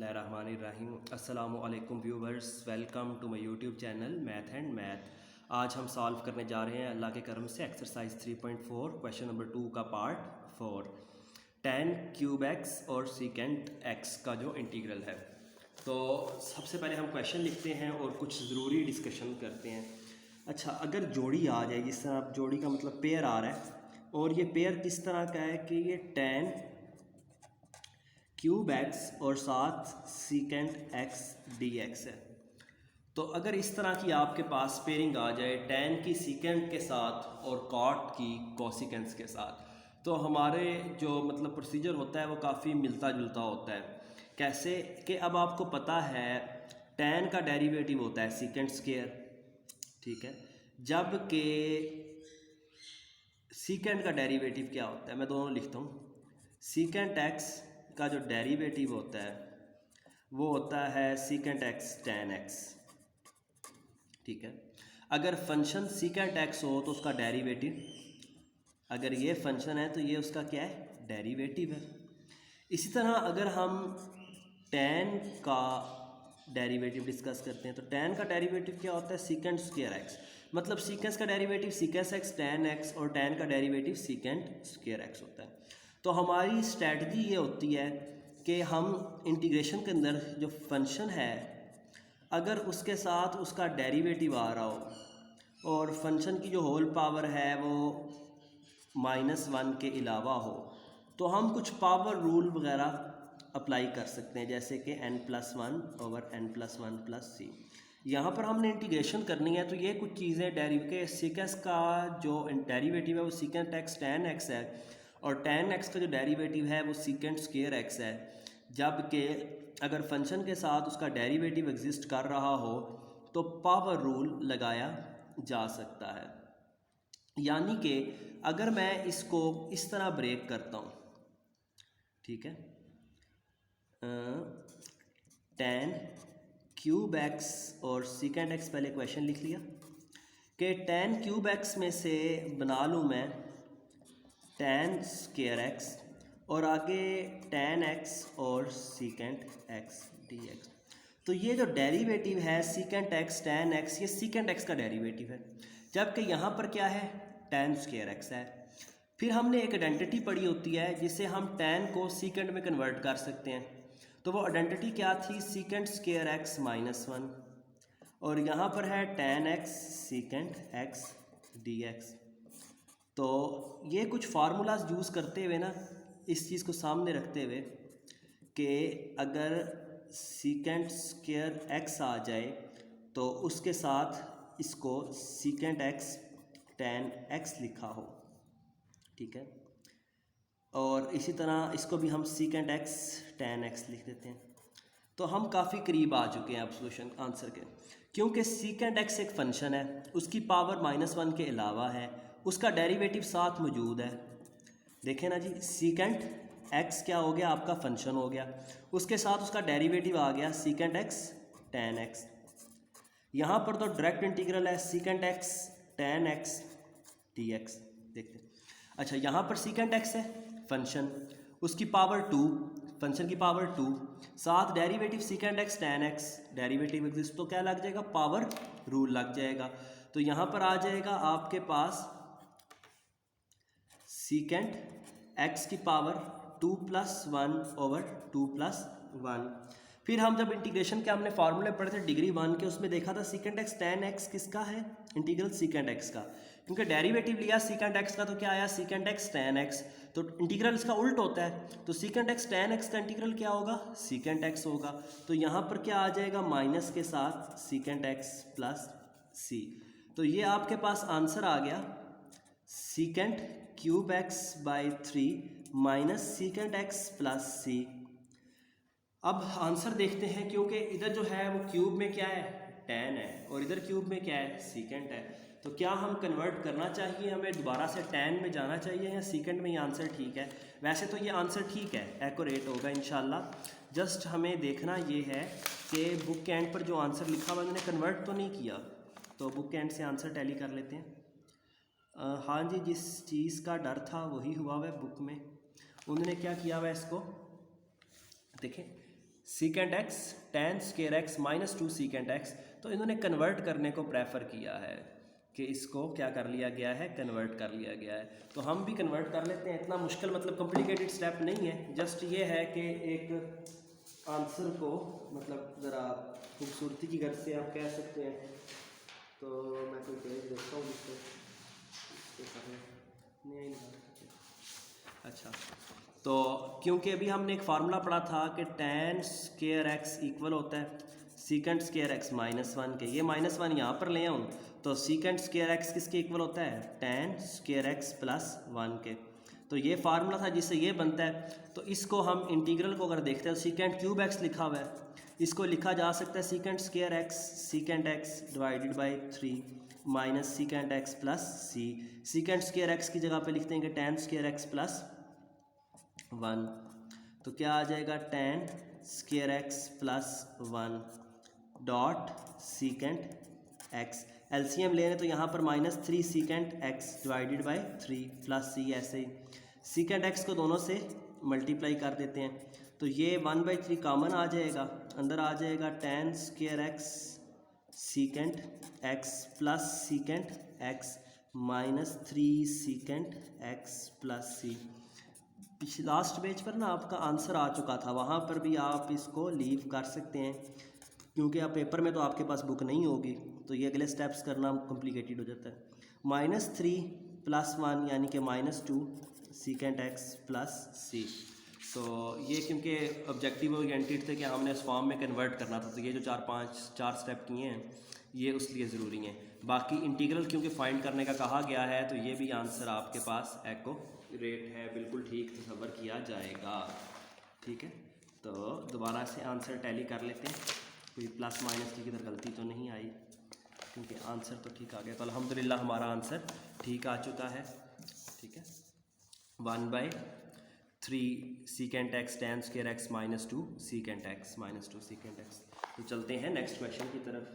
बिस्मिल्लाहिर्रहमानिर्रहीम। अस्सलामु अलैकुम viewers, welcome to my YouTube channel math and math. आज हम सॉल्व करने जा रहे हैं अल्लाह के करम से एक्सरसाइज 3.4 क्वेश्चन नंबर 2 का पार्ट 4 tan क्यूब एक्स और सीकेंट एक्स का जो इंटीग्रल है। तो सबसे पहले हम क्वेश्चन लिखते हैं और कुछ ज़रूरी डिस्कशन करते हैं। अच्छा, अगर जोड़ी आ जाए, जिस तरह आप जोड़ी का मतलब पेयर आ रहा है, और ये पेयर किस तरह का है कि ये tan क्यूब एक्स और साथ सीकेंट एक्स डी एक्स है। तो अगर इस तरह की आपके पास पेयरिंग आ जाए tan की सीकेंट के साथ और cot की कोसिकेंस के साथ, तो हमारे जो मतलब प्रोसीजर होता है वो काफ़ी मिलता जुलता होता है। कैसे कि अब आपको पता है tan का डेरिवेटिव होता है सीकेंट स्क्वायर, ठीक है, जबकि सीकेंट का डेरिवेटिव क्या होता है, मैं दोनों लिखता हूँ। सीकेंट एक्स का जो डेरिवेटिव होता है वो होता है सीकेंट एक्स tan एक्स, ठीक है। अगर फंक्शन सीकेंट एक्स हो तो उसका डेरिवेटिव, अगर ये फंक्शन है तो ये उसका क्या है, डेरिवेटिव है। इसी तरह अगर हम tan का डेरिवेटिव डिस्कस करते हैं तो tan का डेरिवेटिव क्या होता है, सीकेंट स्क्वायर एक्स। मतलब सीकेंस का डेरिवेटिव सीकेंस एक्स tan एक्स और tan का डेरिवेटिव सीकेंट स्क्वायर एक्स होता है। तो हमारी स्ट्रैटेजी ये होती है कि हम इंटीग्रेशन के अंदर जो फंक्शन है अगर उसके साथ उसका डेरिवेटिव आ रहा हो और फंक्शन की जो होल पावर है वो -1 के अलावा हो, तो हम कुछ पावर रूल वगैरह अप्लाई कर सकते हैं, जैसे कि n+1/n+1+c। यहाँ पर हमने इंटीग्रेशन करनी है तो ये कुछ चीज़ें के सीकेंस का जो डेरिवेटिव है वो सीकेंट एक्स tan एक्स है और tan एक्स का जो डेरिवेटिव है वो सीकेंट स्क्वायर एक्स है। जबकि अगर फंक्शन के साथ उसका डेरिवेटिव एग्जिस्ट कर रहा हो तो पावर रूल लगाया जा सकता है। यानी कि अगर मैं इसको इस तरह ब्रेक करता हूँ, ठीक है, tan क्यूब एक्स और सीकेंट एक्स, पहले क्वेश्चन लिख लिया कि tan क्यूब एक्स में से बना लूँ मैं tan स्क्वायर एक्स और आगे tan एक्स और सीकेंट एक्स डी एक्स। तो ये जो डेरिवेटिव है सीकेंट एक्स tan एक्स, ये सीकेंट एक्स का डेरिवेटिव है, जबकि यहाँ पर क्या है, tan स्क्वायर एक्स है। फिर हमने एक आइडेंटिटी पढ़ी होती है जिससे हम tan को सीकेंट में कन्वर्ट कर सकते हैं। तो वो आइडेंटिटी क्या थी, सीकेंट स्क्वायर एक्स -1, और यहाँ पर है tan x secant x D x. तो ये कुछ फार्मूलाज यूज़ करते हुए ना, इस चीज़ को सामने रखते हुए कि अगर सीकेंट स्क्वायर एक्स आ जाए तो उसके साथ इसको सीकेंट एक्स tan एक्स लिखा हो, ठीक है, और इसी तरह इसको भी हम सीकेंट एक्स tan एक्स लिख देते हैं। तो हम काफ़ी करीब आ चुके हैं अब सोल्यूशन आंसर के, क्योंकि सीकेंट एक्स एक फंक्शन है, उसकी पावर -1 के अलावा है, उसका डेरिवेटिव साथ मौजूद है। देखें ना जी, सीकेंट एक्स क्या हो गया, आपका फंक्शन हो गया, उसके साथ उसका डेरिवेटिव आ गया सीकेंट एक्स tan एक्स। यहाँ पर तो डायरेक्ट इंटीग्रल है secant x tan x D x. देखते हैं, अच्छा यहाँ पर सीकेंट एक्स है फंक्शन, उसकी पावर 2, फंक्शन की पावर 2, साथ derivative secant x tan x, derivative exist, तो क्या लग जाएगा, पावर रूल लग जाएगा। तो यहाँ पर आ जाएगा आपके पास सीकेंट एक्स की पावर 2+1/2+1। फिर हम जब इंटीग्रेशन के हमने फार्मूले पढ़े थे डिग्री 1 के, उसमें देखा था सीकेंट एक्स tan एक्स किसका है, इंटीग्रल सीकेंट एक्स का, क्योंकि डेरिवेटिव लिया सीकेंट एक्स का तो क्या आया, सीकेंट एक्स tan एक्स। तो इंटीग्रल इसका उल्ट होता है, तो सीकेंट एक्स tan एक्स का इंटीग्रल क्या होगा, सीकेंट एक्स होगा। तो यहाँ पर क्या आ जाएगा, माइनस के साथ सीकेंट एक्स प्लस सी। तो ये आपके पास आंसर आ गया secant cube x by 3 minus secant x plus c. अब आंसर देखते हैं, क्योंकि इधर जो है वो क्यूब में क्या है, tan है, और इधर क्यूब में क्या है, सीकेंट है। तो क्या हम कन्वर्ट करना चाहिए, हमें दोबारा से tan में जाना चाहिए या सीकेंट में, ये आंसर ठीक है। वैसे तो ये आंसर ठीक है, एक्यूरेट होगा इंशाल्लाह। जस्ट हमें देखना ये है कि बुक के एंड पर जो आंसर लिखा हुआ मैंने कन्वर्ट तो नहीं किया, तो बुक के एंड से आंसर टैली कर लेते हैं। हाँ जी, जिस चीज़ का डर था वही हुआ हुआ है बुक में। उन्होंने क्या किया हुआ है, इसको देखें, secant x ten square x minus 2 secant x. तो इन्होंने कन्वर्ट करने को प्रेफर किया है कि इसको क्या कर लिया गया है, कन्वर्ट कर लिया गया है। तो हम भी कन्वर्ट कर लेते हैं, इतना मुश्किल मतलब कॉम्प्लिकेटेड स्टेप नहीं है, जस्ट ये है कि एक आंसर को मतलब ज़रा खूबसूरती की गर्ज से आप कह सकते हैं। तो मैं कोई पेज देखता हूँ जिसको नहीं। अच्छा, तो क्योंकि अभी हमने एक फार्मूला पढ़ा था कि टेन स्केयर एक्स इक्वल होता है सीकेंट स्केयर एक्स -1 के, ये -1 यहाँ पर ले आऊँ तो सीकेंट स्केयर एक्स किसके इक्वल होता है, टेन स्केयर एक्स +1 के। तो ये फार्मूला था जिससे ये बनता है। तो इसको हम इंटीग्रल को अगर देखते हैं तो सीकेंट क्यूब एक्स लिखा हुआ है, इसको लिखा जा सकता है secant square x divided by 3 minus secant x plus C. Secant square x की जगह पे लिखते हैं कि टेन स्केयर एक्स +1। तो क्या आ जाएगा, tan square x +1 dot secant x. LCM ले रहे तो यहाँ पर -3 secant x divided by 3 plus c. ऐसे ही सीकेंट एक्स को दोनों से मल्टीप्लाई कर देते हैं तो ये 1/3 कॉमन आ जाएगा, अंदर आ जाएगा tan square x secant x plus secant x -3 secant x plus c. Last page पर ना आपका आंसर आ चुका था, वहाँ पर भी आप इसको लीव कर सकते हैं क्योंकि आप पेपर में तो आपके पास बुक नहीं होगी, तो ये अगले स्टेप्स करना कॉम्प्लिकेटेड हो जाता है। -3 + 1 यानी कि -2 सीकेंट एक्स प्लस सी। तो ये क्योंकि ऑब्जेक्टिव ओरिएंटेड थे कि हमने इस फॉर्म में कन्वर्ट करना था, तो ये जो 4 स्टेप किए हैं ये उस लिए ज़रूरी हैं। बाकी इंटीग्रल क्योंकि फाइंड करने का कहा गया है तो ये भी आंसर आपके पास एक्यूरेट है, बिल्कुल ठीक तस्वर किया जाएगा। ठीक है, तो दोबारा से आंसर टैली कर लेते हैं, कोई प्लस माइनस की किधर गलती तो नहीं आई क्योंकि आंसर तो ठीक आ गया। तो अल्हम्दुलिल्लाह हमारा आंसर ठीक आ चुका है। ठीक है, 1/3 secant x ten square x -2 secant x -2 secant x. तो चलते हैं नेक्स्ट क्वेश्चन की तरफ।